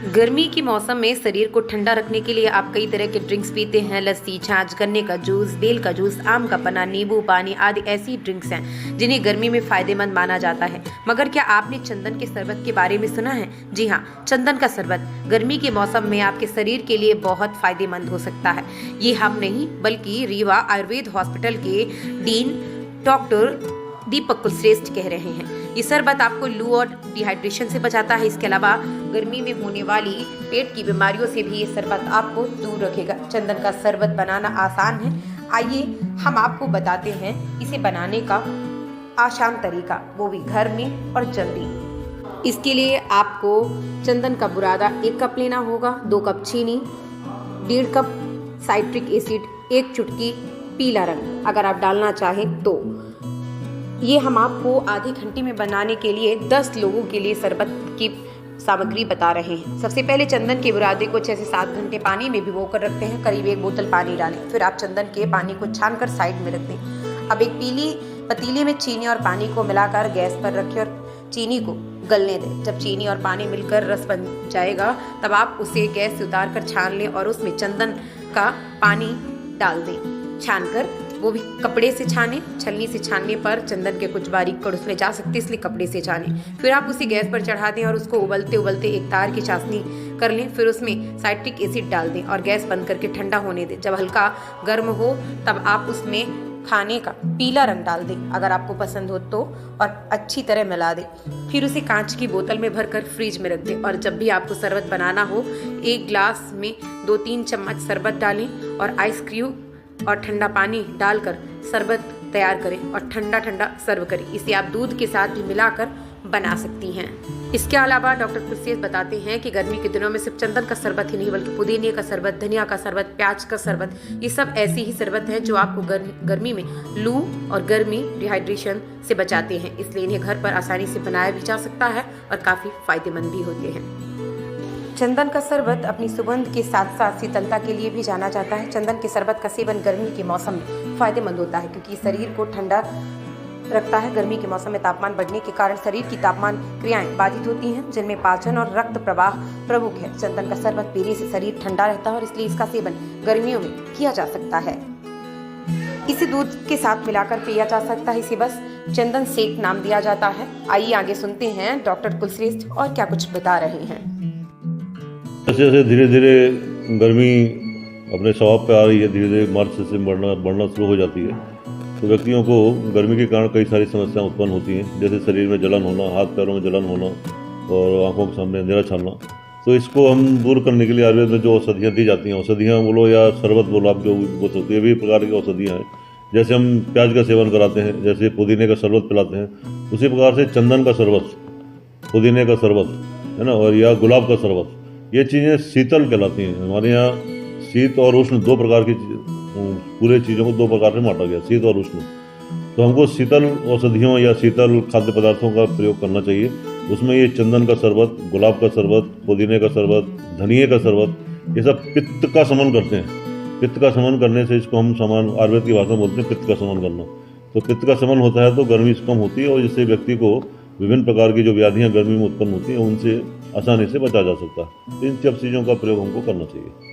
गर्मी के मौसम में शरीर को ठंडा रखने के लिए आप कई तरह के ड्रिंक्स पीते हैं। लस्सी, छाछ, गन्ने का जूस, बेल का जूस, आम का पन्ना, नींबू पानी आदि ऐसी ड्रिंक्स हैं जिन्हें गर्मी में फायदेमंद माना जाता है। मगर क्या आपने चंदन के शरबत के बारे में सुना है? जी हाँ, चंदन का शरबत गर्मी के मौसम में आपके शरीर के लिए बहुत फायदेमंद हो सकता है। ये हम नहीं बल्कि रीवा आयुर्वेद हॉस्पिटल के डीन डॉक्टर दीपक कुलश्रेष्ठ कह रहे हैं। ये शरबत आपको लू और डिहाइड्रेशन से बचाता है। इसके अलावा गर्मी में होने वाली पेट की बीमारियों से भी ये शरबत आपको दूर रखेगा। चंदन का शरबत बनाना आसान है। आइए हम आपको बताते हैं इसे बनाने का आसान तरीका, वो भी घर में और जल्दी। इसके लिए आपको चंदन का बुरादा 1 कप लेना होगा, 2 कप चीनी, 1.5 कप साइट्रिक एसिड, 1 चुटकी पीला रंग अगर आप डालना चाहें तो। ये हम आपको आधे घंटे में बनाने के लिए 10 लोगों के लिए शरबत की सामग्री बता रहे हैं। सबसे पहले चंदन के बुरादे को 6 से 7 घंटे पानी में भिगो कर रखते हैं। करीब 1 बोतल पानी डालें। फिर आप चंदन के पानी को छानकर साइड में रख दें। अब एक पीली पतीले में चीनी और पानी को मिलाकर गैस पर रखें और चीनी को गलने दें। जब चीनी और पानी मिलकर रस बन जाएगा तब आप उसे गैस से उतार कर छान लें और उसमें चंदन का पानी डाल दें। छानकर वो भी कपड़े से छाने। छलनी से छानने पर चंदन के कुछ बारीक कण उसमें जा सकते, इसलिए कपड़े से छाने। फिर आप उसे गैस पर चढ़ा दें और उसको उबलते उबलते एक तार की चाशनी कर लें। फिर उसमें साइट्रिक एसिड डाल दें और गैस बंद करके ठंडा होने दें। जब हल्का गर्म हो तब आप उसमें खाने का पीला रंग डाल दें अगर आपको पसंद हो तो, और अच्छी तरह मिला दें। फिर उसे कांच की बोतल में भरकर फ्रिज में रख दें। और जब भी आपको शरबत बनाना हो 1 गिलास में 2-3 चम्मच शरबत डालें और आइस क्यूब और ठंडा पानी डालकर शरबत तैयार करें और ठंडा ठंडा सर्व करें। इसे आप दूध के साथ भी मिलाकर बना सकती हैं। इसके अलावा डॉक्टर कुलश्रेष्ठ बताते हैं कि गर्मी के दिनों में सिर्फ चंदन का शरबत ही नहीं बल्कि पुदीने का शरबत, धनिया का शरबत, प्याज का शरबत, ये सब ऐसी ही शरबत हैं जो आपको गर्मी में लू और गर्मी डिहाइड्रेशन से बचाते हैं। इसलिए इन्हें घर पर आसानी से बनाया भी जा सकता है और काफ़ी फायदेमंद भी होते हैं। चंदन का शरबत अपनी सुगंध के साथ साथ शीतलता के लिए भी जाना जाता है। चंदन के शरबत का सेवन गर्मी के मौसम में फायदेमंद होता है क्योंकि शरीर को ठंडा रखता है। गर्मी के मौसम में तापमान बढ़ने के कारण शरीर की तापमान क्रियाएं बाधित होती हैं, जिनमें पाचन और रक्त प्रवाह प्रमुख है। चंदन का शरबत पीने से शरीर ठंडा रहता है और इसलिए इसका सेवन गर्मियों में किया जा सकता है। इसे दूध के साथ मिलाकर पिया जा सकता है। इसे बस चंदन सेक नाम दिया जाता है। आइए आगे सुनते हैं डॉक्टर कुलश्रेष्ठ और क्या कुछ बता रहे हैं। जैसे जैसे धीरे धीरे गर्मी अपने स्वभाव पे आ रही है, धीरे धीरे मार्च से बढ़ना शुरू हो जाती है, तो व्यक्तियों को गर्मी के कारण कई सारी समस्याएं उत्पन्न होती हैं। जैसे शरीर में जलन होना, हाथ पैरों में जलन होना और आंखों के सामने अंधेरा छाना। तो इसको हम दूर करने के लिए आयुर्वेद में जो औषधियाँ दी जाती हैं, औषधियाँ बोलो या शरबत बोलो, आप जो बोल सकते हैं, ये भी प्रकार की औषधियाँ हैं। जैसे हम प्याज का सेवन कराते हैं, जैसे पुदीने का शरबत पिलाते हैं, उसी प्रकार से चंदन का शरबत, पुदीने का शरबत है ना, और या गुलाब का शरबत, ये चीज़ें शीतल कहलाती हैं। हमारे यहाँ शीत और उष्ण 2 प्रकार की पूरे चीज़ों को 2 प्रकार से बांटा गया, शीत और उष्ण। तो हमको शीतल औषधियों या शीतल खाद्य पदार्थों का प्रयोग करना चाहिए। उसमें ये चंदन का शरबत, गुलाब का शरबत, पुदीने का शरबत, धनिए का शरबत, ये सब पित्त का शमन करते हैं। पित्त का शमन करने से इसको हम आयुर्वेद की भाषा में बोलते हैं पित्त का शमन करना। तो पित्त का शमन होता है तो गर्मी कम होती है और जिससे व्यक्ति को विभिन्न प्रकार की जो व्याधियाँ गर्मी में उत्पन्न होती हैं उनसे आसानी से बचा जा सकता है। इन सब चीज़ों का प्रयोग हमको करना चाहिए।